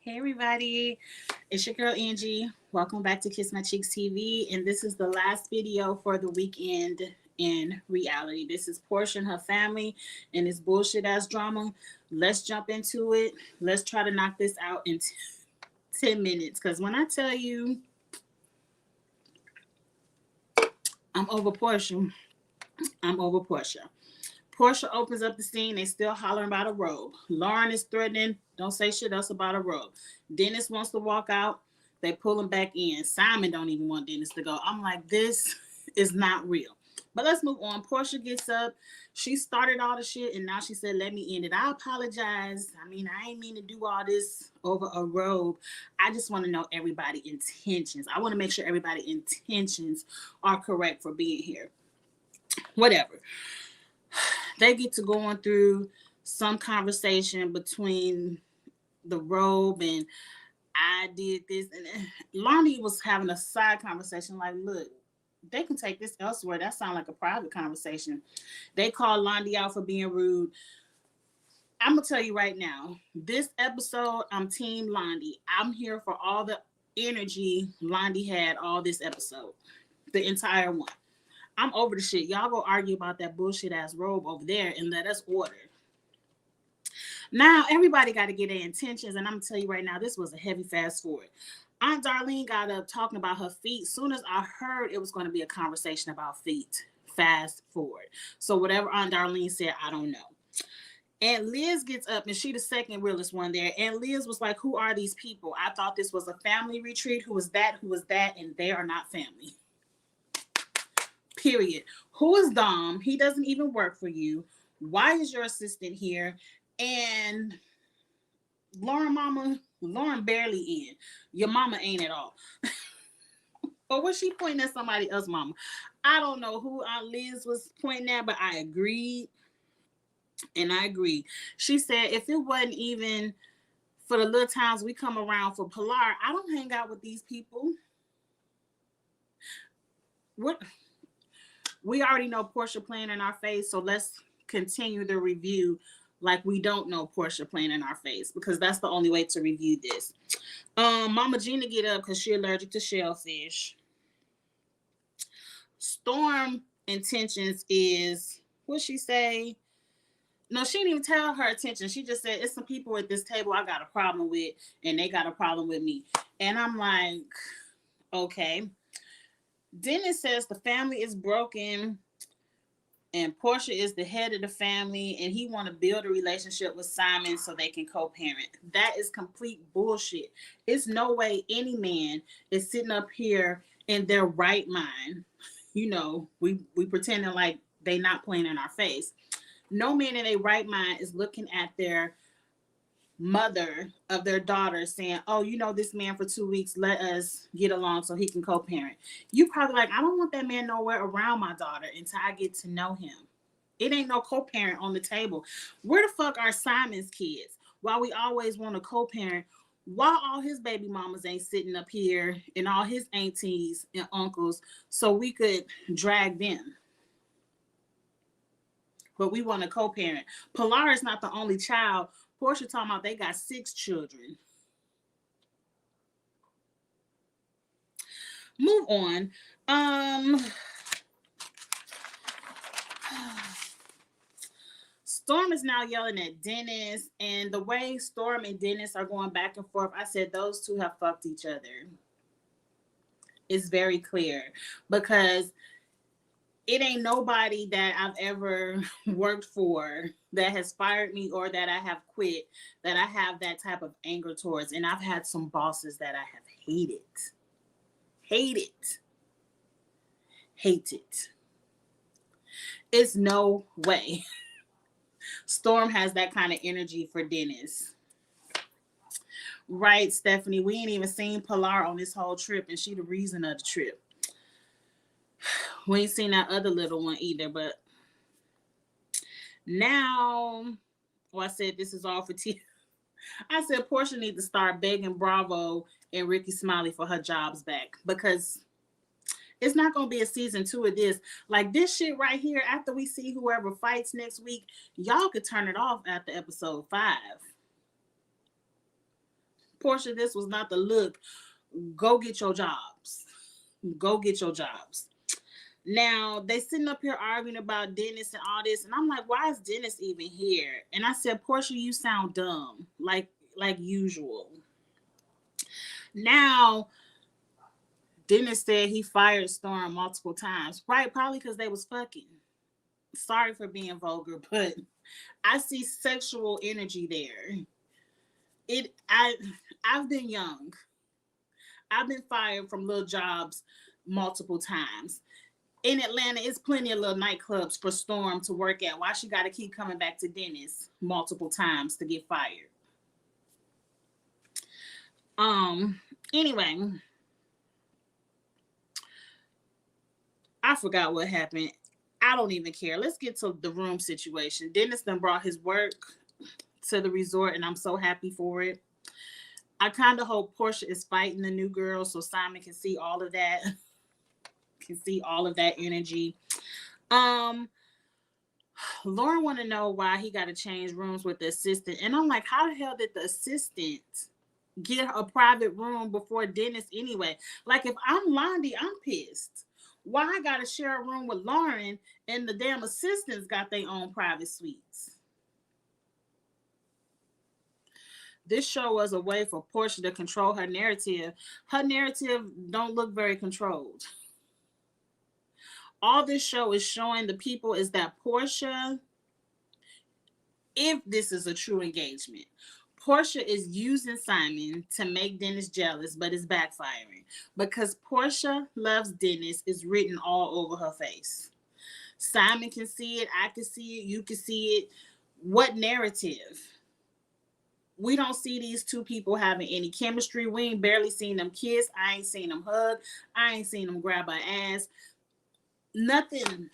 Hey everybody, it's your girl Angie. Welcome back to Kiss My Cheeks TV, and this is the last video for the weekend in reality. This is Portia and her family and this bullshit ass drama. Let's jump into it. Let's try to knock this out in 10 minutes. Because when I tell you I'm over Portia, I'm over Portia. Portia opens up the scene. They still hollering about a robe. Lauren is threatening. Don't say shit else about a robe. Dennis wants to walk out. They pull him back in. Simon don't even want Dennis to go. I'm like, this is not real. But let's move on. Portia gets up. She started all the shit, and now she said, let me end it. I apologize. I mean, I ain't mean to do all this over a robe. I just want to know everybody's intentions. I want to make sure everybody's intentions are correct for being here. Whatever. They get to going through some conversation between the robe and I did this, and Lonnie was having a side conversation like, look, they can take this elsewhere. That sounds like a private conversation. They called Lonnie out for being rude. I'm gonna tell you right now, this episode, I'm team Lonnie. I'm here for all the energy Lonnie had all this episode, the entire one. I'm over the shit. Y'all go argue about that bullshit ass robe over there and let us order. Now, everybody got to get their intentions. And I'm going to tell you right now, this was a heavy fast forward. Aunt Darlene got up talking about her feet. Soon as I heard it was going to be a conversation about feet, fast forward. So whatever Aunt Darlene said, I don't know. And Liz gets up, and she the second realest one there. And Liz was like, who are these people? I thought this was a family retreat. Who was that? Who was that? And they are not family. Period. Who is Dom? He doesn't even work for you. Why is your assistant here? And Lauren barely in. Your mama ain't at all. Or was she pointing at somebody else's mama? I don't know who Aunt Liz was pointing at, but I agreed. And I agreed. She said if it wasn't even for the little times we come around for Pilar, I don't hang out with these people. What? We already know Portia playing in our face, so let's continue the review like we don't know Portia playing in our face, because that's the only way to review this. Mama Gina get up because she allergic to shellfish. Storm intentions is, what she say? No, she didn't even tell her attention. She just said, it's some people at this table I got a problem with, and they got a problem with me. And I'm like, okay. Dennis says the family is broken and Portia is the head of the family and he want to build a relationship with Simon so they can co-parent. That is complete bullshit. It's no way any man is sitting up here in their right mind. You know, we pretending like they not playing in our face. No man in their right mind is looking at their mother of their daughter saying, oh, you know this man for 2 weeks, let us get along so he can co-parent. You probably like, I don't want that man nowhere around my daughter until I get to know him. It ain't no co-parent on the table. Where the fuck are Simon's kids? Why we always want to co-parent, why all his baby mamas ain't sitting up here and all his aunties and uncles so we could drag them? But we want to co-parent. Pilar is not the only child. Portia talking about they got 6 children. Move on. Storm is now yelling at Dennis, and the way Storm and Dennis are going back and forth, I said those two have fucked each other. It's very clear because it ain't nobody that I've ever worked for that has fired me or that I have quit that I have that type of anger towards. And I've had some bosses that I have hated. It's no way Storm has that kind of energy for Dennis. Right, Stephanie? We ain't even seen Pilar on this whole trip, and she the reason of the trip. We ain't seen that other little one either, but now, I said this is all for tea. I said Portia need to start begging Bravo and Ricky Smiley for her jobs back because it's not going to be a season 2 of this. Like this shit right here, after we see whoever fights next week, y'all could turn it off after episode 5. Portia, this was not the look. Go get your jobs. Go get your jobs. Now they sitting up here arguing about Dennis and all this, and I'm like, why is Dennis even here? And I said, Portia, you sound dumb, like usual. Now Dennis said he fired Storm multiple times, right? Probably because they was fucking. Sorry for being vulgar, but I see sexual energy there. I've been young. I've been fired from little jobs multiple times. In Atlanta, it's plenty of little nightclubs for Storm to work at. Why she got to keep coming back to Dennis multiple times to get fired? Anyway, I forgot what happened. I don't even care. Let's get to the room situation. Dennis then brought his work to the resort, and I'm so happy for it. I kind of hope Portia is fighting the new girl so Simon can see all of that. Can see all of that energy. Lauren want to know why he got to change rooms with the assistant, and I'm like, how the hell did the assistant get a private room before Dennis anyway? Like, if I'm Londi, I'm pissed. Why I gotta share a room with Lauren and the damn assistants got their own private suites? This show was a way for Portia to control her narrative. Her narrative don't look very controlled. All this show is showing the people is that Portia, if this is a true engagement, Portia is using Simon to make Dennis jealous, but it's backfiring because Portia loves Dennis is written all over her face. Simon can see it, I can see it, you can see it. What narrative? We don't see these two people having any chemistry. We ain't barely seen them kiss. I ain't seen them hug. I ain't seen them grab her ass. Nothing.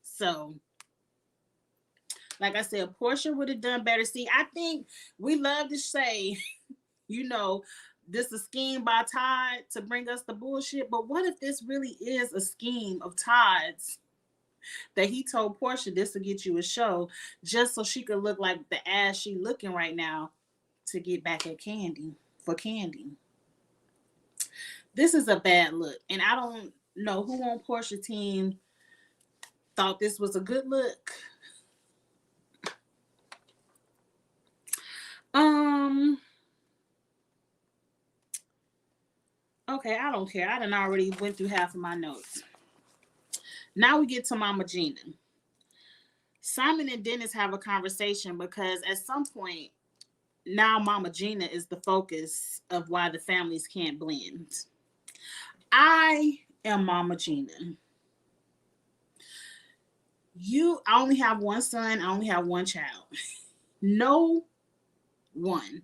So, like I said, Portia would have done better. See, I think we love to say, this is a scheme by Todd to bring us the bullshit. But what if this really is a scheme of Todd's that he told Portia this will get you a show just so she could look like the ass she looking right now to get back at Candy for Candy. This is a bad look. And I don't know who on Portia's team thought this was a good look. Okay, I don't care. I done already went through half of my notes. Now we get to Mama Gina. Simon and Dennis have a conversation because at some point, now Mama Gina is the focus of why the families can't blend. I am Mama Gina. I only have one son. I only have one child. No one,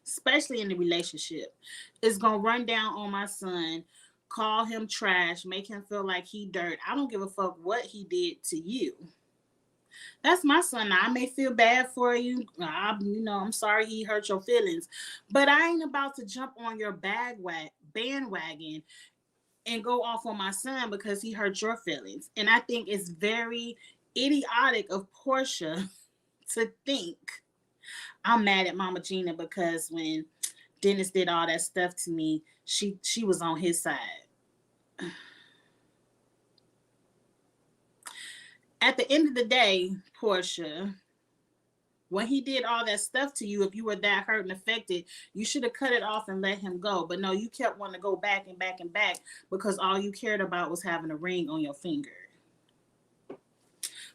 especially in the relationship, is going to run down on my son, call him trash, make him feel like he dirt. I don't give a fuck what he did to you. That's my son. I may feel bad for you. I'm sorry he hurt your feelings. But I ain't about to jump on your bandwagon and go off on my son because he hurt your feelings. And I think it's very idiotic of Portia to think I'm mad at Mama Gina because when Dennis did all that stuff to me, she was on his side. At the end of the day, Portia, when he did all that stuff to you, if you were that hurt and affected, you should have cut it off and let him go. But no, you kept wanting to go back and back and back because all you cared about was having a ring on your finger.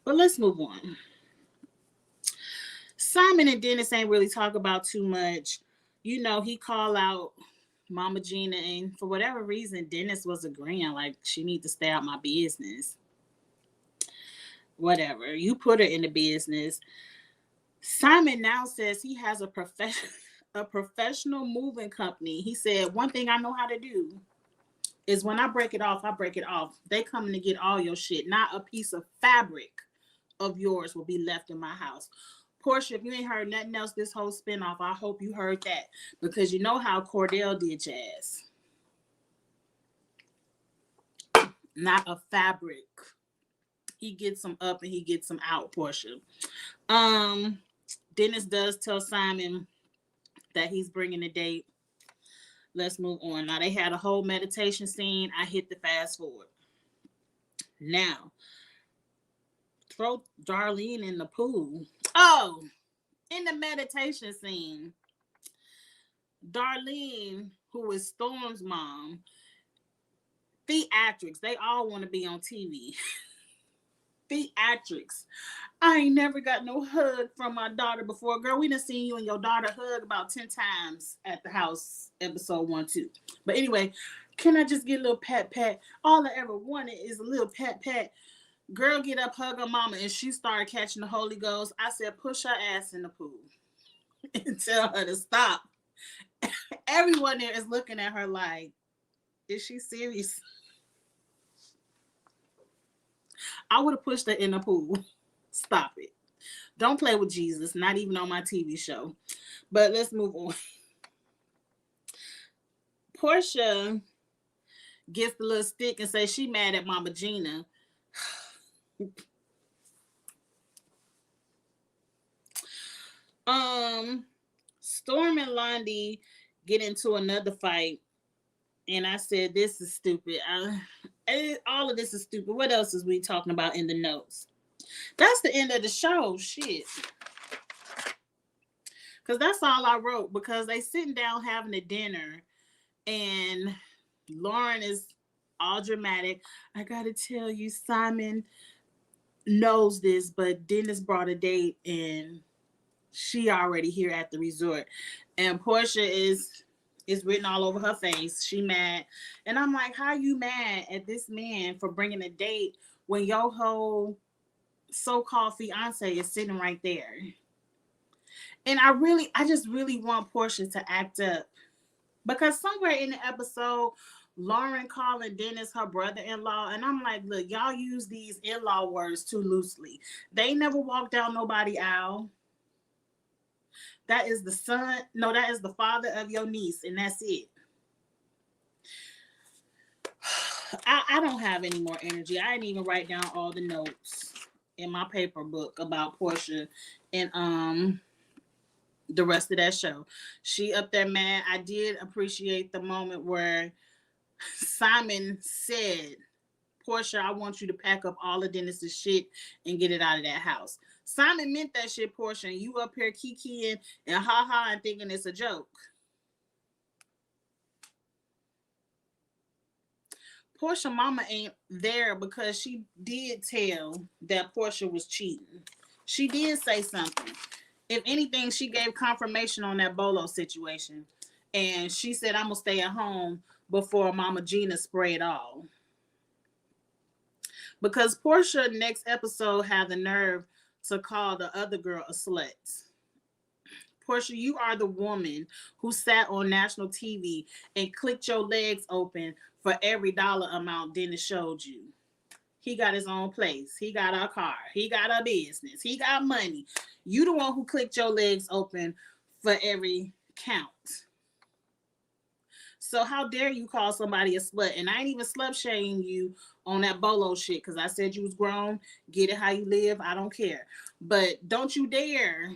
But let's move on. Simon and Dennis ain't really talk about too much. He called out Mama Gina, and for whatever reason, Dennis was agreeing like she need to stay out my business. Whatever. You put her in the business. Simon now says he has a professional moving company. He said, one thing I know how to do is when I break it off, They coming to get all your shit. Not a piece of fabric of yours will be left in my house. Portia, if you ain't heard nothing else this whole spinoff, I hope you heard that. Because you know how Cordell did Jazz. Not a fabric. He gets them up and he gets them out, Portia. Dennis does tell Simon that he's bringing a date. Let's move on. Now, they had a whole meditation scene. I hit the fast forward. Now, throw Darlene in the pool. Oh, in the meditation scene, Darlene, who is Storm's mom, theatrics, they all want to be on TV. Theatrics. I ain't never got no hug from my daughter before. Girl, we done seen you and your daughter hug about 10 times at the house, episode 1, 2. But anyway, can I just get a little pat pat? All I ever wanted is a little pat pat. Girl, get up, hug her mama, and she started catching the Holy Ghost. I said, push her ass in the pool and tell her to stop. Everyone there is looking at her like, is she serious? I would have pushed her in the pool. Stop it. Don't play with Jesus, not even on my TV show. But let's move on. Portia gets the little stick and says she mad at Mama Gina. Storm and Londi get into another fight, and I said, this is stupid. All of this is stupid. What else is we talking about in the notes? That's the end of the show. Shit. Because that's all I wrote. Because they sitting down having a dinner, and Lauren is all dramatic. I gotta tell you, Simon knows this, but Dennis brought a date, and she already here at the resort. And Portia is written all over her face. She mad. And I'm like, how you mad at this man for bringing a date when your whole so-called fiance is sitting right there? And I just really want Portia to act up. Because somewhere in the episode, Lauren calling Dennis her brother-in-law, and I'm like, look, y'all use these in-law words too loosely. They never walked down nobody aisle. That is the son. No, that is the father of your niece, and that's it. I don't have any more energy. I didn't even write down all the notes in my paper book about Portia and the rest of that show. She up there mad. I did appreciate the moment where Simon said, Portia, I want you to pack up all of Dennis's shit and get it out of that house. Simon meant that shit, Portia, and you up here kikiing and ha-ha and thinking it's a joke. Portia mama ain't there because she did tell that Portia was cheating. She did say something. If anything, she gave confirmation on that Bolo situation. And she said, I'm going to stay at home before Mama Gina spray it all. Because Portia next episode had the nerve to call the other girl a slut. Portia, you are the woman who sat on national TV and clicked your legs open for every dollar amount Dennis showed you. He got his own place. He got a car. He got a business. He got money. You the one who clicked your legs open for every count. So how dare you call somebody a slut? And I ain't even slut shaming you on that Bolo shit because I said you was grown. Get it how you live. I don't care. But don't you dare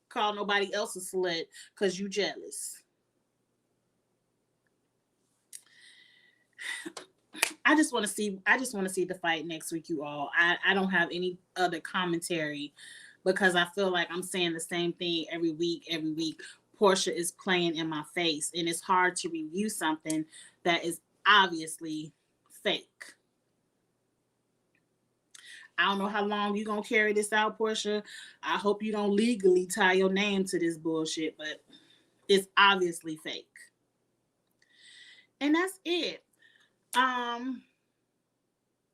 call nobody else a slut because you jealous. I just want to see the fight next week, you all. I don't have any other commentary because I feel like I'm saying the same thing every week. Portia is playing in my face, and it's hard to review something that is obviously fake. I don't know how long you're going to carry this out, Portia. I hope you don't legally tie your name to this bullshit, but it's obviously fake. And that's it.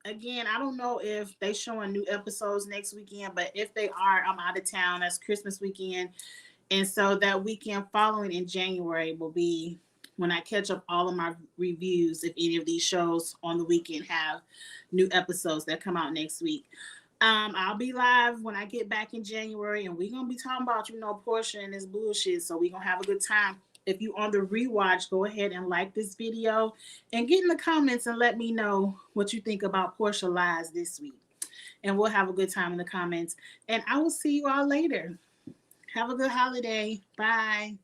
Again, I don't know if they showing new episodes next weekend, but if they are, I'm out of town. That's Christmas weekend. And so that weekend following in January will be when I catch up all of my reviews, if any of these shows on the weekend have new episodes that come out next week. I'll be live when I get back in January, and we're going to be talking about, Portia and this bullshit. So we're going to have a good time. If you're on the rewatch, go ahead and like this video and get in the comments and let me know what you think about Portia Lies this week. And we'll have a good time in the comments. And I will see you all later. Have a good holiday. Bye.